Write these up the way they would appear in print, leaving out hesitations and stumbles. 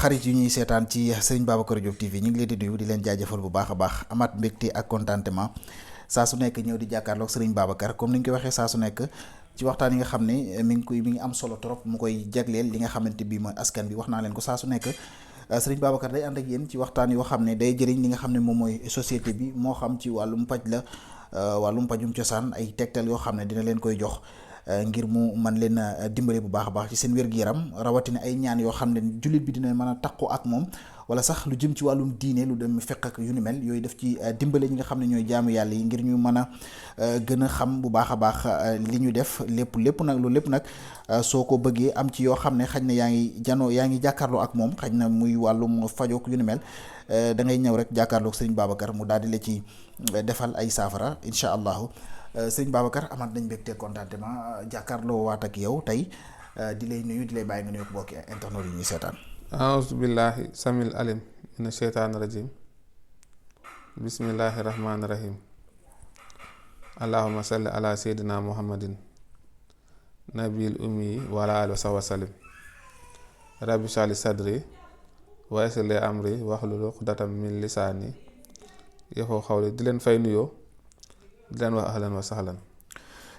xarit yu ñuy seetaan ci Serigne Babacar Diop TV ñu ngi leen di nuyu di leen jaajëfal bu baax a baax amaat mbégte ak contentement saa su nekk ñëw di jàkkaarloog Serigne Babacar comme ni ñu ko waxee saa su nekk ci waxtaan yi nga xam ne mi ngi am solo trop mu koy jagleel li nga xamante bi mooy askan bi wax naa leen ko saa su nekk Serigne Babacar day ànd ak yéen ci waxtaan yoo xam ne day jëriñ li nga xam ne moom mooy société bi moo xam ci wàllum paj la wàllum pajum cosaan ay tegtal yoo xam ne dina leen koy jox ngir mu man leen a dimbale bu baax a baax ci seen wér-gu-yaram rawatina ay ñaan yoo xam ne jullit bi dina mën a takku ak moom wala sax lu jëm ci wàllum diine lu dem fekk ak yu ni mel yooyu def ci dimbale ñi nga xam ne ñooy jaamu yàlla yi ngir ñu mën a gën a xam bu baax a baax li ñu def lépp nag loolu lépp nag soo ko bëggee am ci yoo xam ne xañ na yaa ngi jàkkaarloo ak moom xañ na muy wàllum fajook yu ni mel da ngay ñëw rek jàkkaarloog Serigne Babacar mu daal di la ci defal ay saafara incha allahu sëñ Babacar amaat nañ mbégte contentement jàkkaarloo waat ak yow tey di lay nuyu di lay bàyyi nga nuyu ko bokki internet yi ñuy seetaan. aouzu billahi samil alim mina sheytaani rajim bismillahi rahmaani rahim allahumma salli ala seydina muhammadin nabil ummi wa ala alihi wa sahbihi wa sallim rabbi shrah li sadri wa yassir li amri wahlul uqdatam min lisaani yafqahu qawli di leen fay nuyoo di leen wax ahlan wa sahlan.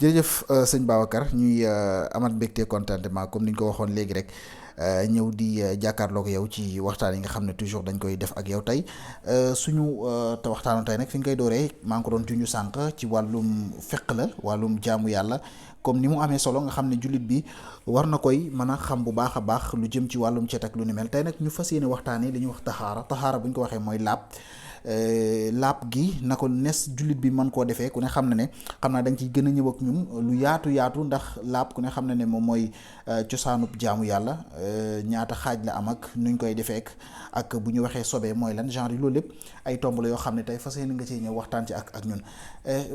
jërëjëf sëñ Babacar ñuy amat mbégte contentement comme ni ñu ko waxoon léegi rek ñëw di jàkkaarloog yow ci waxtaan yi nga xam ne toujours dañ koy def ak yow tey suñu te waxtaanu tey nag fi ñu koy dooree maa ngi ko doon junju sànq ci wàllum fiq la wàllum jaamu yàlla comme ni mu amee solo nga xam ne jullit bi war na koy mën a xam bu baax a baax lu jëm ci wàllum cet ak lu ni mel tey nag ñu fas yéene waxtaanee li ñuy wax taxaara bu ñu ko waxee mooy laab gi na ko nes jullit bi mën koo defee ku ne xam na ne xam naa dañ ciy gën a ñëw ak ñun lu yaatu ndax laab ku ne xam na ne moom mooy cosaanub jaamu yàlla ñaata xaaj la am ak nuñ koy defee ak bu ñu waxee sobee mooy lan genre yi loolu lépp ay tomb la yoo xam ne tey fas yéene nga cee ñëw waxtaan ci ak ñun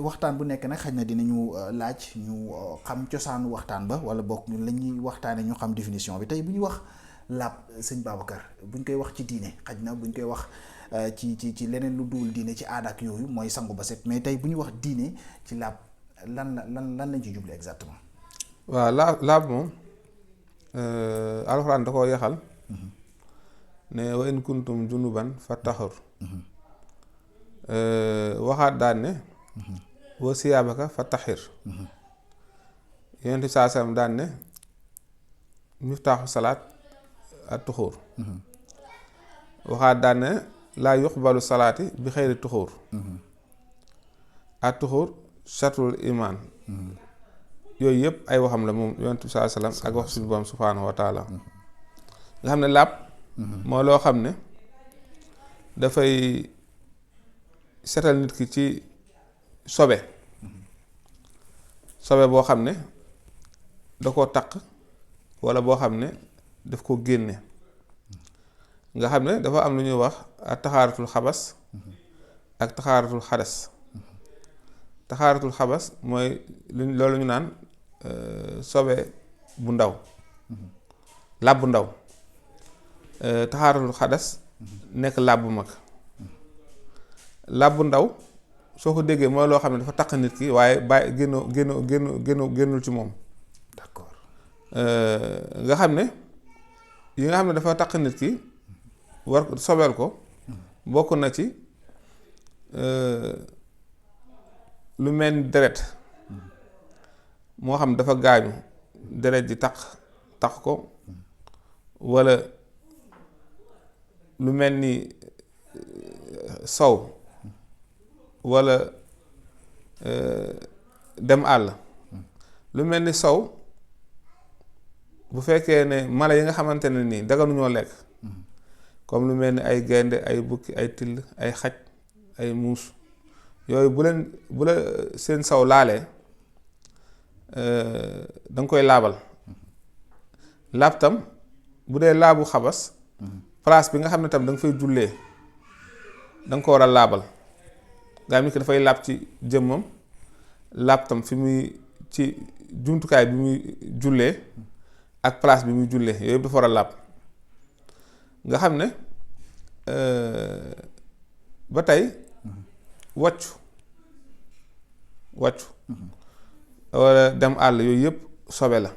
waxtaan bu nekk nag xëy na dinañu laaj ñu xam cosaanu waxtaan ba wala bokk ñun la ñuy waxtaanee ñu xam définition bi tey bu ñu wax laab sëñ Babacar buñ koy wax ci diine xaj na buñ koy wax ci leneen lu duwul diine ci aada ak yooyu mooy sangu ba set mais tey bu ñu wax diine ci laab lan lañ ci jublu exactement. waaw laab moom alxuraan da koo yaxal ne wa in kuntum junuban fattaxur waxaat daan ne wa siyaabaka fattaxir yonent bi saa sallam daan ne miftaaxu salaat at tuxur waxaat daan ne laa yuqbalu salaati bi xeyri tuxur at tuxur shatrul iman yooyu yëpp ay waxam la moom yonent bi saa sallam ak wax suñu borom subhaanahu wa taala nga xam ne làpp moo loo xam ne dafay setal nit ki ci sobe boo xam ne da koo taq walla boo xam ne daf ko génne nga xam ne dafa am lu ñuy wax ak taxaaratul xabas ak taxaaratul xadas taxaaratul xabas mooy loolu ñu naan sobe bu ndaw làbb bu ndaw taxaaratul xadas nekk làbb bu mag làbb bu ndaw soo ko déggee mooy loo xam ne dafa taq nit ki waaye bàyyi génnul ci moom. d'accord nga xam ne yi nga xam ne dafa taq nit ki war sobeel ko bokk na ci lu mel ni deret moo xam dafa gaañu deret ji taq ko walla lu mel ni sow walla dem àll lu mel ni sow bu fekkee ne mala yi nga xamante ne nii daganuñoo lekk comme lu mel ni ay gaynde ay bukki ay till ay xaj ay muus yooyu bu la seen saw laalee da nga koy laabal laab tam bu dee laabu xabas place bi nga xam ne tam da nga fay jullee da nga ko war a laabal nga mi ki dafay laab ci jëmmam laab tam fi muy ci jumtukaay bi muy jullee ak place bi muy jullee yooyu dafa war a laab nga xam ne ba tey wàccu walla dem àll yooyu yëpp sobe la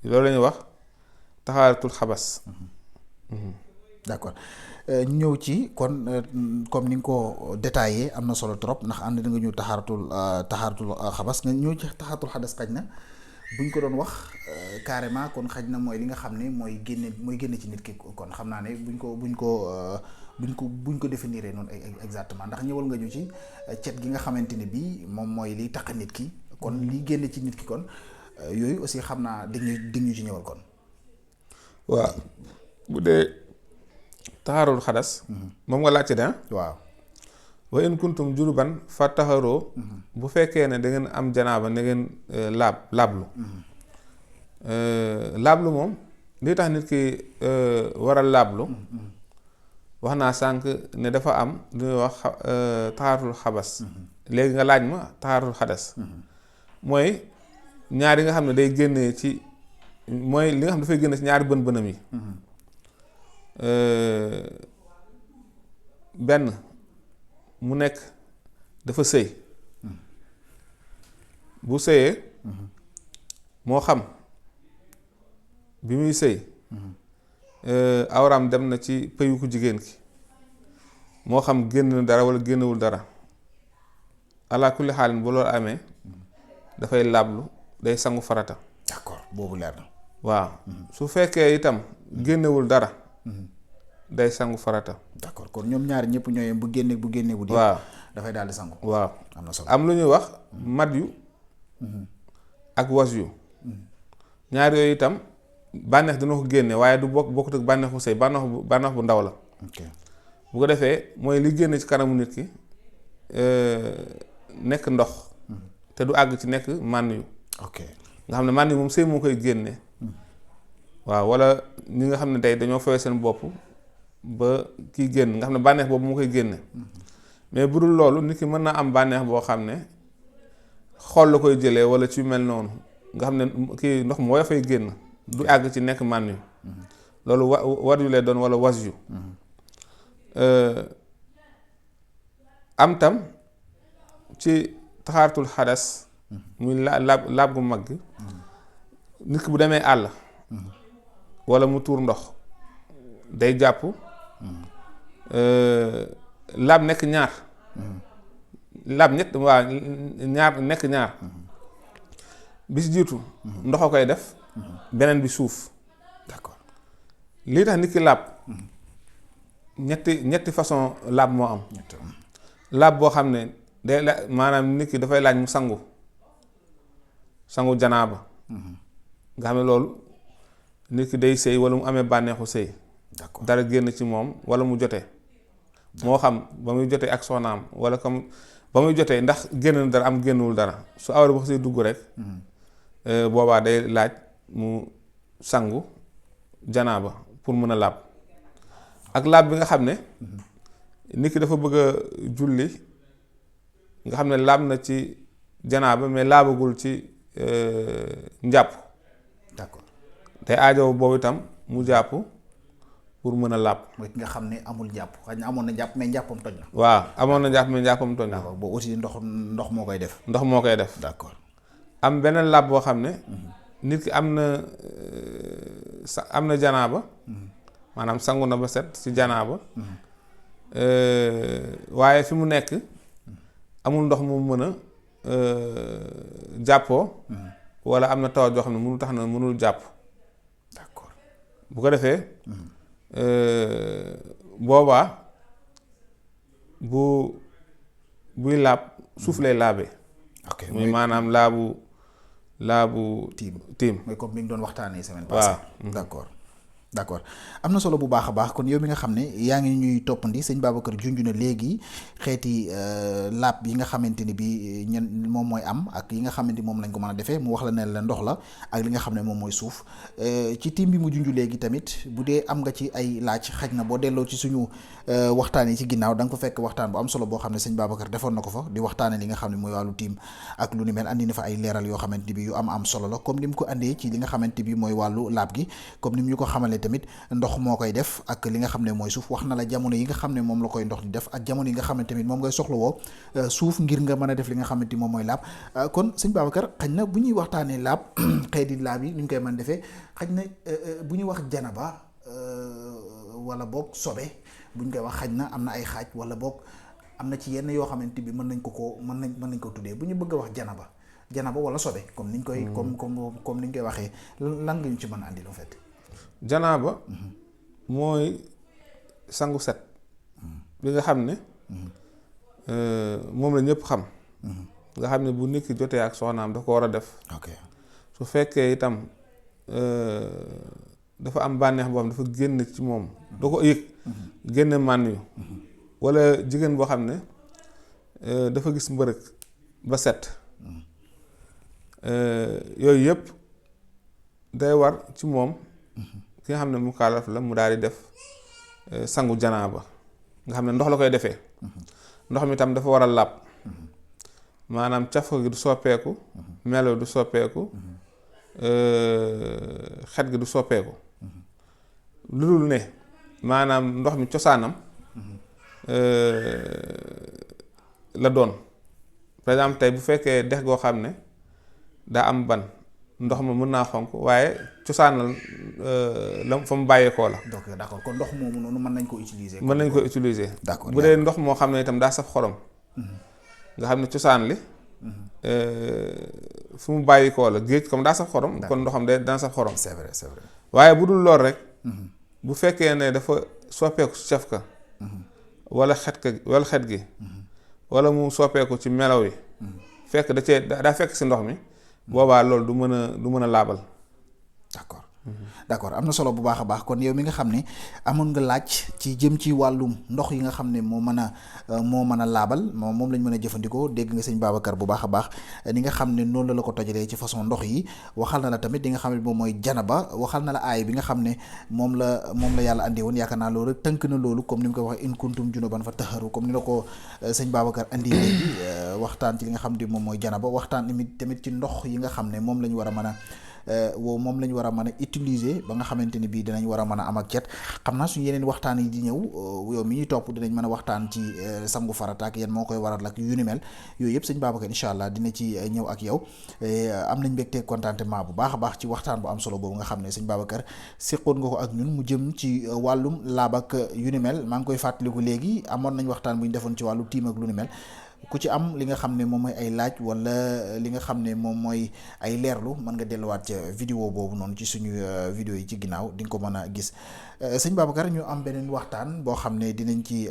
loolu la ñuy wax taxaaratul xabas d'accord ñu ñëw ci kon comme ni nga ko détaillé am na solo trop ndax ànd nga ñu taxaaratul xabas nga ñëw ci taxaaratul xadas xaj na buñ ko doon wax carrément kon xaj na mooy li nga xam ne mooy génne ci nit ki kon xam naa ne buñ ko définir noonu exactement ndax ñëwal nga ñu ci cet gi nga xamante ni bii moom mooy liy tax nit ki kon liy génne ci nit ki kon yooyu aussi xam naa dig ñu ci ñëwal kon. waaw bu dee taxaarul xadas. moom nga laajte de ah. waaw. wa in kuntum junuban fa taxaroo. bu fekkee ne da ngeen am janaaba na ngeen laablu. laablu moom li tax nit ki war a laablu. wax naa sànq ne dafa am lu ñuy wax taxaaratul xabas. léegi nga laaj ma taxaaratul xadas. mooy ñaar yi nga xam ne day génnee ci mooy li nga xam ne dafay génne ci ñaari bën-bënam yi. benn mu nekk dafa sëy bu sëyee moo xam bi muy sëy awraam dem na ci pëyu ku jigéen ki moo xam génn na dara walla génnewul dara ala kulli xaalin bu loolu amee dafay laablu day sangu farata. d'accord boobu leer na. waaw su fekkee itam génnewul dara day sangu farata. d'accord kon ñoom ñaari ñëpp ñooy bu génne bu dee. waaw dafay daal di sangu. waaw am na solo am lu ñuy wax mat yu ak was yu ñaar yooyu itam bànneex dina ko génne waaye du bokkut ak bànneexu sëy bànneex bu ndaw la. bu ko defee mooy li génne ci kanamu nit ki nekk ndox te du àgg ci nekk mànn yu. ok nga xam ne mànn yu moom sëy moo koy génne. waaw wala ñi nga xam ne tey dañoo fooy seen bopp ba kii génn nga xam ne bànneex boobu moo koy génne. mais bu dul loolu nit ki mën naa am bànneex boo xam ne xool la koy jëlee wala ci mel noonu nga xam ne kii ndox mu woyofay génn du àgg ci nekk mànn yu. loolu war yu lay doon wala was yu. am tam ci taxaaratul xadas muy laab gu mag gi nit ki bu demee àll wala mu tuur ndox day jàpp laab nekk ñaar laab ñett waa ñaar nekk ñaar bi si jiitu ndox a koy def beneen bi suuf. d'accord lii tax nit ki laab ñetti façon laab moo am. laab boo xam ne day maanaam nit ki dafay laaj mu sangu janaaba nga xam ne loolu nit ki day sëy wala mu amee bànneexu sëy dara génn ci moom wala mu jotee moo xam ba muy jotee ak soxnaam wala comme ba muy jotee ndax génn na dara am génnul dara su awra ba xasee dugg rek boobaa day laaj mu sangu janaaba pour mën a laab ak laab bi nga xam ne nit ki dafa bëgg a julli nga xam ne laab na ci janaaba mais laabagul ci njàpp. d'accord te aajo boobu itam mu jàpp pour mën a laab. mooy ki nga xam ne amul njàpp xëy na amoon na njàpp mais njàppam toj na. waaw amoon na njàpp mais njàppam toj na. d'accord boobu aussi ndox moo koy def. ndox moo koy def. d'accord am beneen laab boo xam ne. nit ki am na janaaba. maanaam sangu na ba set ci janaaba. waaye fi mu nekk amul ndox mu mën a jàppoo. wala am na tawat joo xam ne mënul tax na mënul jàpp. d'accord bu ko defee boobaa buy laab suuf lay laabee. ok muy maanaam laabu tiim mooy comme bi ñu doon waxtaanee semaine passée. waaw d'accord am na solo bu baax a baax kon yow mi nga xam ne yaa ngi ñuy toppandi sëñ Babacar junj na léegi xeeti laab yi nga xamante ni bi moom mooy am ak yi nga xamante ni moom lañ ko mën a defee mu wax la ne la ndox la ak li nga xam ne moom mooy suuf ci tiim bi mu junj léegi tamit bu dee am nga ci ay laaj xaj na boo delloo ci suñu waxtaan yi ci ginnaaw da nga ko fekk waxtaan bu am solo boo xam ne sëñ Babacar defoon na ko fa di waxtaane li nga xam ne mooy wàllu tiim ak lu ni mel andi na fa ay leeral yoo xamante ni bi yu am solo la comme ni mu ko andee ci li nga xamante bi mooy wàllu laab gi comme ni mu ñu ko xamalee tamit ndox moo koy def ak li nga xam ne mooy suuf wax na la jamono yi nga xam ne moom la koy ndox di def ak jamono yi nga xam ne tamit moom ngay soxlawoo suuf ngir nga mën a def li nga xamante ni moom mooy laab kon sëñ Babacar xañ na bu ñuy waxtaanee laab xëy di laab yi ni ñu koy mën defee xañ na bu ñuy wax janaba wala boog sobe buñ koy wax xaj na am na ay xaaj wala boog am na ci yenn yoo xamante bi mën nañ ko tuddee bu ñu bëgg a wax janaba wala sobe comme niñ koy comme niñ koy waxee lan nga ñu ci mën a andi en fait. janaaba mooy sangu set bi nga xam ne moom la ñëpp xam nga xam ne bu nit ki jotee ak soxnaam da ko war a def. ok su fekkee itam dafa am bànneex boo xam dafa génn ci moom da ko yëg génn mànn yu wala jigéen boo xam ne dafa gis mbërëg ba set yooyu yëpp day war ci moom ki nga xam ne mu kaalaf la mu daal di def sangu janaaba nga xam ne ndox la koy defee ndox mi tam dafa war a làpp maanaam cafka gi du soppeeku melo du soppeeku xet gi du soppeeku lu dul ne maanaam ndox mi cosaanam la doon par exemple tey bu fekkee dex goo xam ne daa am ban ndox ma mën naa xonk waaye cosaanal la fa mu bàyyeekoo la. donc d'accord kon ndox moomu noonu mën nañ ko utiliser. mën nañ ko utiliser. d'accord bu dee ndox moo xam ne itam daa saf xorom. nga xam ne cosaan li fu mu bàyyikoo la géej comme daa saf xorom. kon ndoxam de dana saf xorom. c'est vrai c'est vrai. waaye bu dul lool rek. bu fekkee ne dafa soppeeku ci cafka wala xet gi wala mu soppeeku ci melaw yi fekk daa fekk si ndox mi boobaa loolu du mën a laabal. d'accord am na solo bu baax a baax kon yow mi nga xam ne amoon nga laaj ci jëm ci wàllum ndox yi nga xam ne moo mën a laabal moom lañ mën a jëfandikoo dégg nga sëñ Babacar bu baax a baax ni nga xam ne noonu la ko tojalee ci façon ndox yi waxal na la tamit di nga xam ne moom mooy janaba waxal na la aay bi nga xam ne moom la yàlla andi woon yaakaar naa loolu rek tënk na loolu comme ni mu ko waxee in kuntum junuban fa taharu comme ni la ko sëñ Babacar andi léegi waxtaan ci li nga xam ne moom mooy janaba waxtaan tamit ci ndox yi nga xam ne moom la ñu war a mën a moom la ñu war a mën a utiliser ba nga xamante ni bii dinañ war a mën a am ak cet xam naa suñu yeneen waxtaan yi di ñëw yow mi ñuy topp dinañ mën a waxtaan ci sangu farata ak yéen moo koy waral ak yu ni mel yooyu yëpp sëñ Babacar incha allah dina ci ñëw ak yow am nañ mbégte contentement bu baax a baax ci waxtaan bu am solo boobu nga xam ne sëñ Babacar séqoon nga ko ak ñun mu jëm ci wàllum laab ak yu ni mel maa ngi koy fàttaliku léegi amoon nañ waxtaan bu ñu defoon ci wàllu tiim ak lu ni mel ku ci am li nga xam ne moom mooy ay laaj wala li nga xam ne moom mooy ay leerlu mën nga delluwaat ca vidéo boobu noonu ci suñu vidéo yi ci ginnaaw di nga ko mën a gis sëñ Babacar ñu am beneen waxtaan boo xam ne dinañ ci